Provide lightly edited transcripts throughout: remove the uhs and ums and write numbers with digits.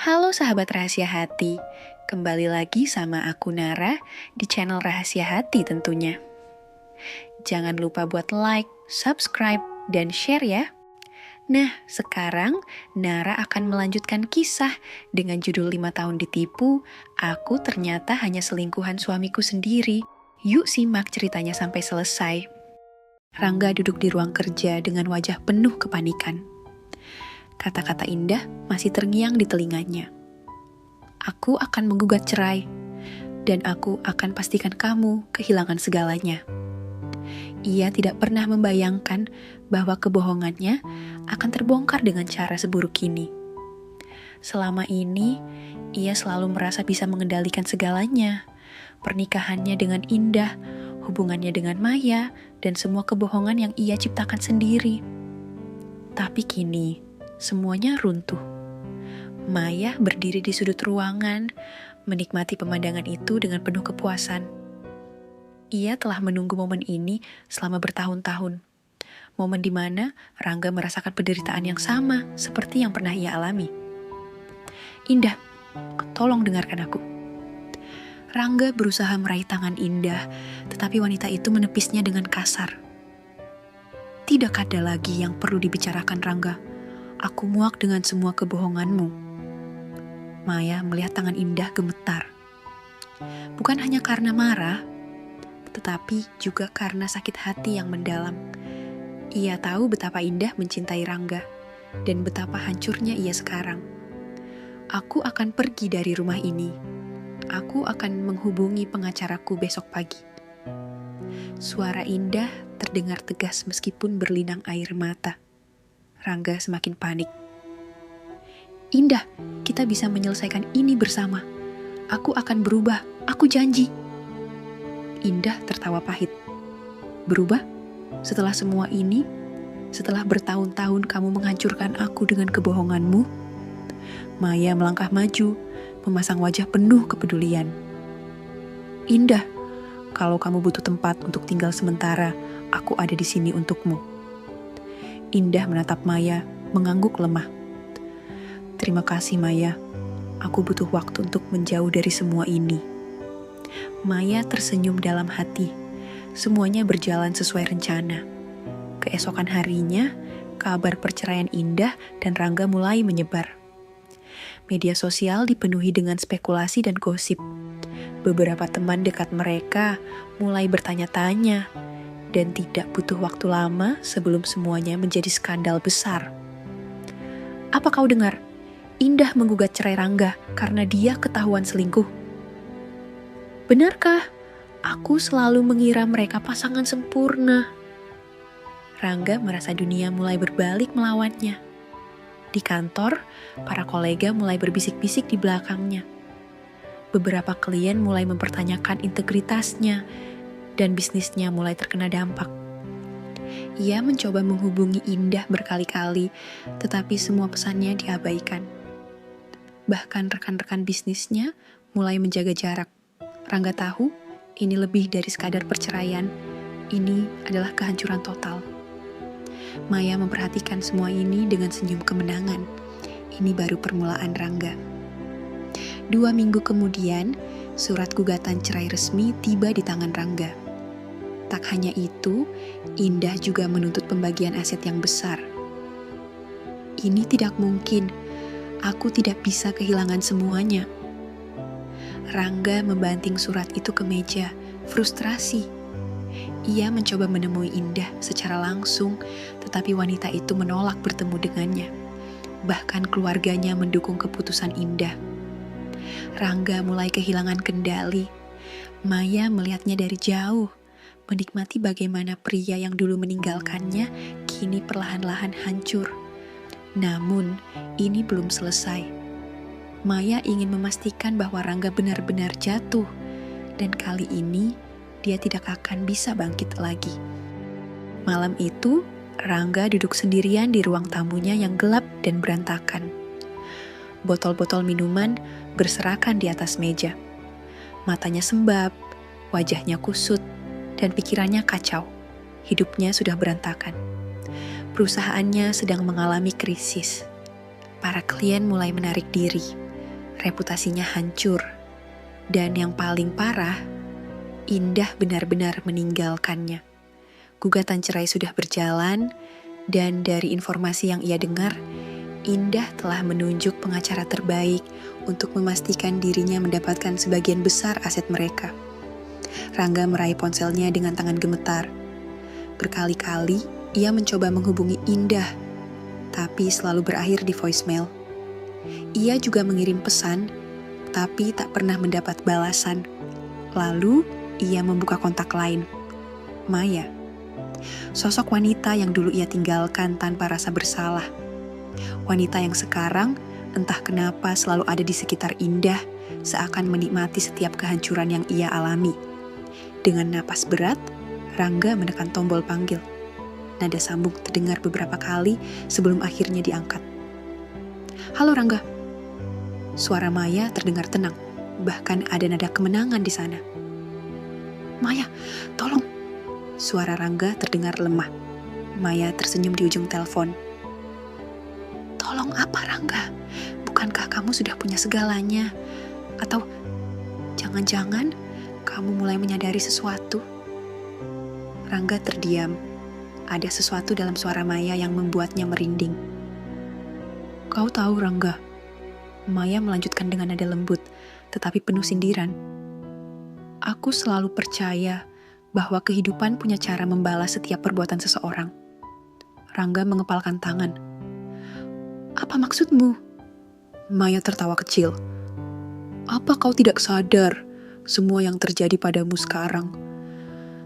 Halo sahabat Rahasia Hati, kembali lagi sama aku Nara di channel Rahasia Hati tentunya. Jangan lupa buat like, subscribe, dan share ya. Nah, sekarang Nara akan melanjutkan kisah dengan judul 5 tahun ditipu, aku ternyata hanya selingkuhan suamiku sendiri. Yuk simak ceritanya sampai selesai. Rangga duduk di ruang kerja dengan wajah penuh kepanikan. Kata-kata indah masih terngiang di telinganya. Aku akan menggugat cerai, dan aku akan pastikan kamu kehilangan segalanya. Ia tidak pernah membayangkan bahwa kebohongannya akan terbongkar dengan cara seburuk ini. Selama ini, ia selalu merasa bisa mengendalikan segalanya. Pernikahannya dengan Indah, hubungannya dengan Maya, dan semua kebohongan yang ia ciptakan sendiri. Tapi kini, semuanya runtuh. Maya berdiri di sudut ruangan, menikmati pemandangan itu dengan penuh kepuasan. Ia telah menunggu momen ini selama bertahun-tahun. Momen di mana Rangga merasakan penderitaan yang sama seperti yang pernah ia alami. Indah, tolong dengarkan aku. Rangga berusaha meraih tangan Indah, tetapi wanita itu menepisnya dengan kasar. Tidak ada lagi yang perlu dibicarakan, Rangga. Aku muak dengan semua kebohonganmu. Maya melihat tangan Indah gemetar. Bukan hanya karena marah, tetapi juga karena sakit hati yang mendalam. Ia tahu betapa Indah mencintai Rangga, dan betapa hancurnya ia sekarang. Aku akan pergi dari rumah ini. Aku akan menghubungi pengacaraku besok pagi. Suara Indah terdengar tegas meskipun berlinang air mata. Rangga semakin panik. Indah, kita bisa menyelesaikan ini bersama. Aku akan berubah, aku janji. Indah tertawa pahit. Berubah? Setelah semua ini? Setelah bertahun-tahun kamu menghancurkan aku dengan kebohonganmu? Maya melangkah maju, memasang wajah penuh kepedulian. Indah, kalau kamu butuh tempat untuk tinggal sementara, aku ada di sini untukmu. Indah menatap Maya, mengangguk lemah. Terima kasih Maya, aku butuh waktu untuk menjauh dari semua ini. Maya tersenyum dalam hati, semuanya berjalan sesuai rencana. Keesokan harinya, kabar perceraian Indah dan Rangga mulai menyebar. Media sosial dipenuhi dengan spekulasi dan gosip. Beberapa teman dekat mereka mulai bertanya-tanya, dan tidak butuh waktu lama sebelum semuanya menjadi skandal besar. Apa kau dengar? Indah menggugat cerai Rangga karena dia ketahuan selingkuh. Benarkah? Aku selalu mengira mereka pasangan sempurna. Rangga merasa dunia mulai berbalik melawannya. Di kantor, para kolega mulai berbisik-bisik di belakangnya. Beberapa klien mulai mempertanyakan integritasnya, dan bisnisnya mulai terkena dampak. Ia mencoba menghubungi Indah berkali-kali, tetapi semua pesannya diabaikan. Bahkan rekan-rekan bisnisnya mulai menjaga jarak. Rangga tahu, ini lebih dari sekadar perceraian. Ini adalah kehancuran total. Maya memperhatikan semua ini dengan senyum kemenangan. Ini baru permulaan Rangga. 2 minggu kemudian, surat gugatan cerai resmi tiba di tangan Rangga. Tak hanya itu, Indah juga menuntut pembagian aset yang besar. Ini tidak mungkin, aku tidak bisa kehilangan semuanya. Rangga membanting surat itu ke meja, frustrasi. Ia mencoba menemui Indah secara langsung, tetapi wanita itu menolak bertemu dengannya. Bahkan keluarganya mendukung keputusan Indah. Rangga mulai kehilangan kendali. Maya melihatnya dari jauh, menikmati bagaimana pria yang dulu meninggalkannya kini perlahan-lahan hancur. Namun, ini belum selesai. Maya ingin memastikan bahwa Rangga benar-benar jatuh, dan kali ini dia tidak akan bisa bangkit lagi. Malam itu, Rangga duduk sendirian di ruang tamunya yang gelap dan berantakan. Botol-botol minuman berserakan di atas meja. Matanya sembab, wajahnya kusut, dan pikirannya kacau. Hidupnya sudah berantakan. Perusahaannya sedang mengalami krisis. Para klien mulai menarik diri. reputasinya hancur. Dan yang paling parah, Indah benar-benar meninggalkannya. Gugatan cerai sudah berjalan, dan dari informasi yang ia dengar, Indah telah menunjuk pengacara terbaik untuk memastikan dirinya mendapatkan sebagian besar aset mereka. Rangga meraih ponselnya dengan tangan gemetar. Berkali-kali ia mencoba menghubungi Indah, tapi selalu berakhir di voicemail. Ia juga mengirim pesan, tapi tak pernah mendapat balasan. Lalu ia membuka kontak lain, Maya. Sosok wanita yang dulu ia tinggalkan tanpa rasa bersalah. Wanita yang sekarang entah kenapa selalu ada di sekitar Indah, seakan menikmati setiap kehancuran yang ia alami. Dengan napas berat, Rangga menekan tombol panggil. Nada sambung terdengar beberapa kali sebelum akhirnya diangkat. "Halo Rangga." Suara Maya terdengar tenang, bahkan ada nada kemenangan di sana. "Maya, tolong." Suara Rangga terdengar lemah. Maya tersenyum di ujung telepon. "Tolong apa Rangga? Bukankah kamu sudah punya segalanya? Atau jangan-jangan kamu mulai menyadari sesuatu?" Rangga terdiam. Ada sesuatu dalam suara Maya yang membuatnya merinding. "Kau tahu Rangga?" Maya melanjutkan dengan nada lembut, tetapi penuh sindiran. "Aku selalu percaya bahwa kehidupan punya cara membalas setiap perbuatan seseorang." Rangga mengepalkan tangan. "Apa maksudmu?" Maya tertawa kecil. "Apa kau tidak sadar semua yang terjadi padamu sekarang?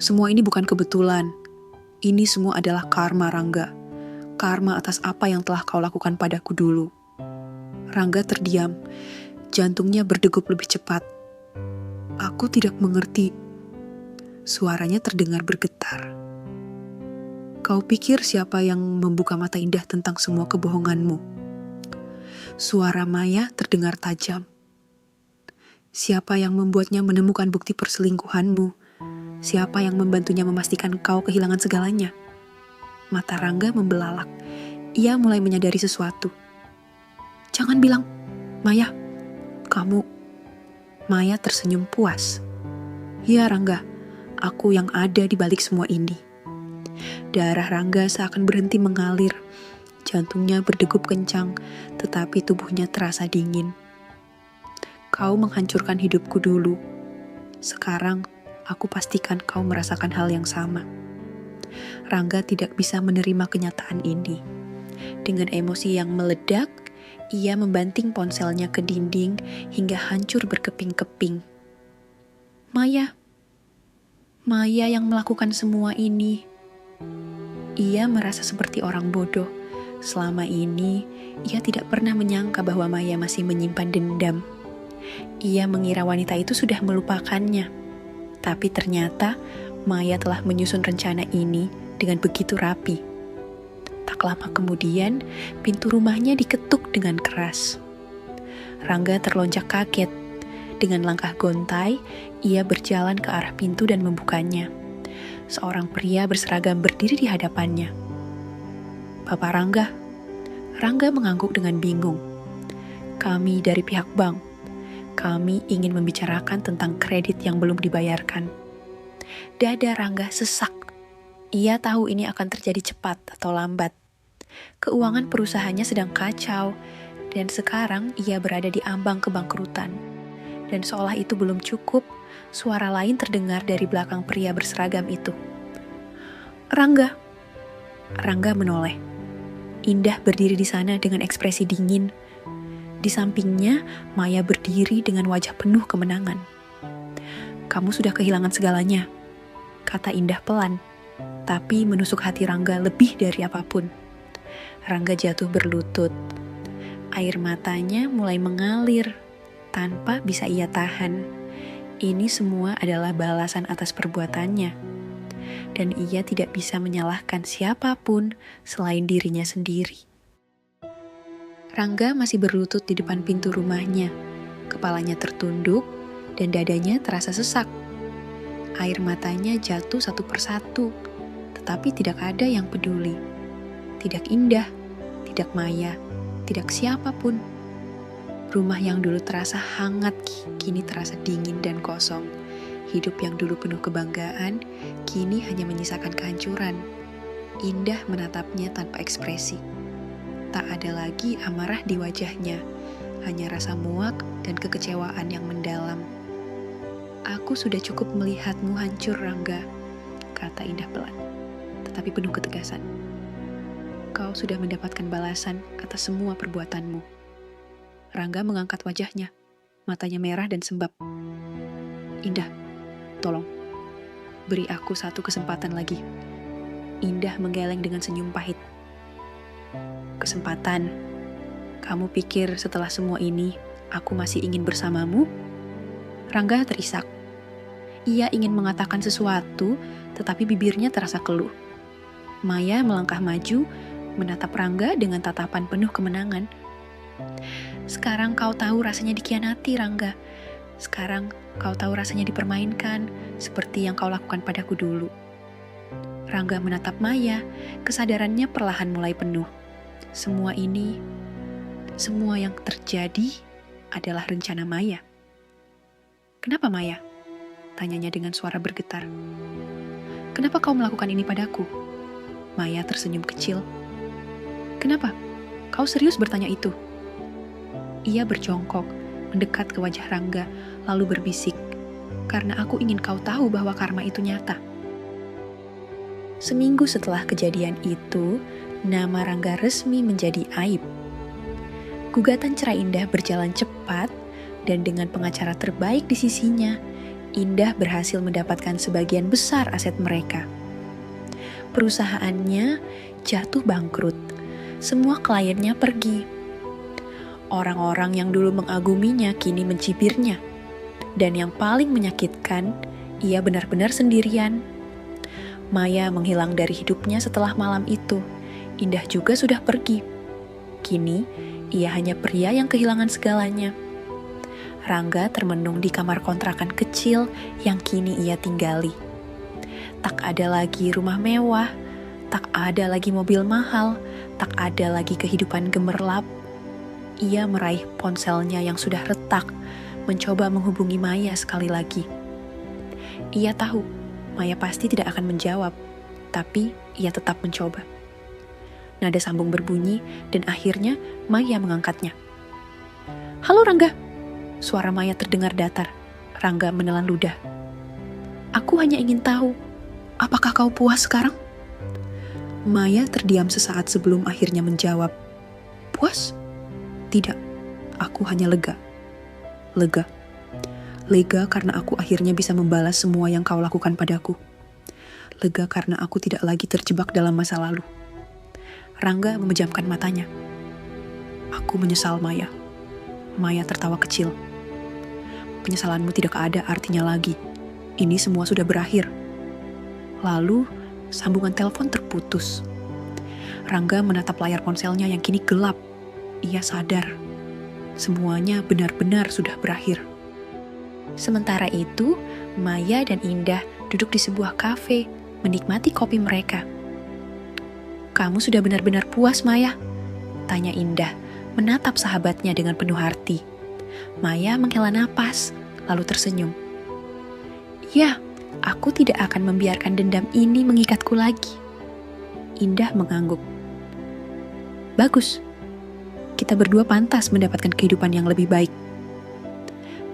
Semua ini bukan kebetulan. Ini semua adalah karma, Rangga. Karma atas apa yang telah kau lakukan padaku dulu." Rangga terdiam. Jantungnya berdegup lebih cepat. "Aku tidak mengerti." Suaranya terdengar bergetar. "Kau pikir siapa yang membuka mata Indah tentang semua kebohonganmu?" Suara Maya terdengar tajam. "Siapa yang membuatnya menemukan bukti perselingkuhanmu? Siapa yang membantunya memastikan kau kehilangan segalanya?" Mata Rangga membelalak. Ia mulai menyadari sesuatu. "Jangan bilang, Maya, kamu..." Maya tersenyum puas. "Ya Rangga, aku yang ada di balik semua ini." Darah Rangga seakan berhenti mengalir. Jantungnya berdegup kencang, tetapi tubuhnya terasa dingin. "Kau menghancurkan hidupku dulu. Sekarang, aku pastikan kau merasakan hal yang sama." Rangga tidak bisa menerima kenyataan ini. Dengan emosi yang meledak, ia membanting ponselnya ke dinding hingga hancur berkeping-keping. Maya yang melakukan semua ini. Ia merasa seperti orang bodoh. Selama ini, ia tidak pernah menyangka bahwa Maya masih menyimpan dendam. Ia mengira wanita itu sudah melupakannya. Tapi ternyata Maya telah menyusun rencana ini dengan begitu rapi. Tak lama kemudian, pintu rumahnya diketuk dengan keras. Rangga terlonjak kaget. Dengan langkah gontai, ia berjalan ke arah pintu dan membukanya. Seorang pria berseragam berdiri di hadapannya. "Bapak Rangga." Rangga mengangguk dengan bingung. "Kami dari pihak bank. Kami ingin membicarakan tentang kredit yang belum dibayarkan." Dada Rangga sesak. Ia tahu ini akan terjadi cepat atau lambat. Keuangan perusahaannya sedang kacau, dan sekarang ia berada di ambang kebangkrutan. Dan seolah itu belum cukup, suara lain terdengar dari belakang pria berseragam itu. "Rangga." Rangga menoleh. Indah berdiri di sana dengan ekspresi dingin. Di sampingnya, Maya berdiri dengan wajah penuh kemenangan. "Kamu sudah kehilangan segalanya," kata Indah pelan, tapi menusuk hati Rangga lebih dari apapun. Rangga jatuh berlutut. Air matanya mulai mengalir tanpa bisa ia tahan. Ini semua adalah balasan atas perbuatannya. Dan ia tidak bisa menyalahkan siapapun selain dirinya sendiri. Rangga masih berlutut di depan pintu rumahnya. Kepalanya tertunduk dan dadanya terasa sesak. Air matanya jatuh satu persatu, tetapi tidak ada yang peduli. Tidak Indah, tidak Maya, tidak siapapun. Rumah yang dulu terasa hangat, kini terasa dingin dan kosong. Hidup yang dulu penuh kebanggaan, kini hanya menyisakan kehancuran. Indah menatapnya tanpa ekspresi. Tak ada lagi amarah di wajahnya, hanya rasa muak dan kekecewaan yang mendalam. Aku sudah cukup melihatmu hancur, Rangga, kata Indah pelan, tetapi penuh ketegasan. Kau sudah mendapatkan balasan atas semua perbuatanmu. Rangga mengangkat wajahnya, matanya merah dan sembab. Indah, tolong, beri aku satu kesempatan lagi. Indah menggeleng dengan senyum pahit. Kesempatan? Kamu pikir setelah semua ini, aku masih ingin bersamamu? Rangga terisak. Ia ingin mengatakan sesuatu, tetapi bibirnya terasa keluh. Maya melangkah maju, menatap Rangga dengan tatapan penuh kemenangan. Sekarang kau tahu rasanya dikhianati, Rangga. Sekarang kau tahu rasanya dipermainkan, seperti yang kau lakukan padaku dulu. Rangga menatap Maya, kesadarannya perlahan mulai penuh. Semua ini, semua yang terjadi adalah rencana Maya. Kenapa, Maya? Tanyanya dengan suara bergetar. Kenapa kau melakukan ini padaku? Maya tersenyum kecil. Kenapa? Kau serius bertanya itu? Ia berjongkok, mendekat ke wajah Rangga, lalu berbisik, karena aku ingin kau tahu bahwa karma itu nyata. Seminggu setelah kejadian itu, nama Rangga resmi menjadi aib. Gugatan cerai Indah berjalan cepat, dan dengan pengacara terbaik di sisinya, Indah berhasil mendapatkan sebagian besar aset mereka. Perusahaannya jatuh bangkrut. Semua kliennya pergi. Orang-orang yang dulu mengaguminya kini mencibirnya. Dan yang paling menyakitkan, ia benar-benar sendirian. Maya menghilang dari hidupnya setelah malam itu. Indah juga sudah pergi. Kini, ia hanya pria yang kehilangan segalanya. Rangga termenung di kamar kontrakan kecil yang kini ia tinggali. Tak ada lagi rumah mewah, tak ada lagi mobil mahal, tak ada lagi kehidupan gemerlap. Ia meraih ponselnya yang sudah retak, mencoba menghubungi Maya sekali lagi. Ia tahu, Maya pasti tidak akan menjawab, tapi ia tetap mencoba. Nada sambung berbunyi, dan akhirnya Maya mengangkatnya. Halo Rangga. Suara Maya terdengar datar. Rangga menelan ludah. Aku hanya ingin tahu, apakah kau puas sekarang? Maya terdiam sesaat sebelum akhirnya menjawab. Puas? Tidak, aku hanya lega. Lega. Lega karena aku akhirnya bisa membalas semua yang kau lakukan padaku. Lega karena aku tidak lagi terjebak dalam masa lalu. Rangga memejamkan matanya. Aku menyesal, Maya. Maya tertawa kecil. Penyesalanmu tidak ada artinya lagi. Ini semua sudah berakhir. Lalu, sambungan telepon terputus. Rangga menatap layar ponselnya yang kini gelap. Ia sadar, semuanya benar-benar sudah berakhir. Sementara itu, Maya dan Indah duduk di sebuah kafe, menikmati kopi mereka. Kamu sudah benar-benar puas, Maya? Tanya Indah, menatap sahabatnya dengan penuh arti. Maya menghela napas, lalu tersenyum. Ya, aku tidak akan membiarkan dendam ini mengikatku lagi. Indah mengangguk. Bagus, kita berdua pantas mendapatkan kehidupan yang lebih baik.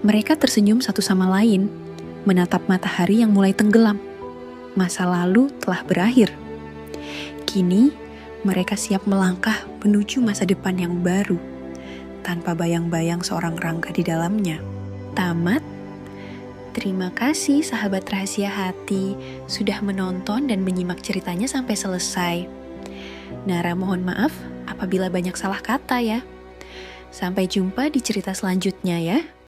Mereka tersenyum satu sama lain, menatap matahari yang mulai tenggelam. Masa lalu telah berakhir. Kini, mereka siap melangkah menuju masa depan yang baru, tanpa bayang-bayang seorang Rangga di dalamnya. Tamat. Terima kasih sahabat Rahasia Hati sudah menonton dan menyimak ceritanya sampai selesai. Nara mohon maaf apabila banyak salah kata ya. Sampai jumpa di cerita selanjutnya ya.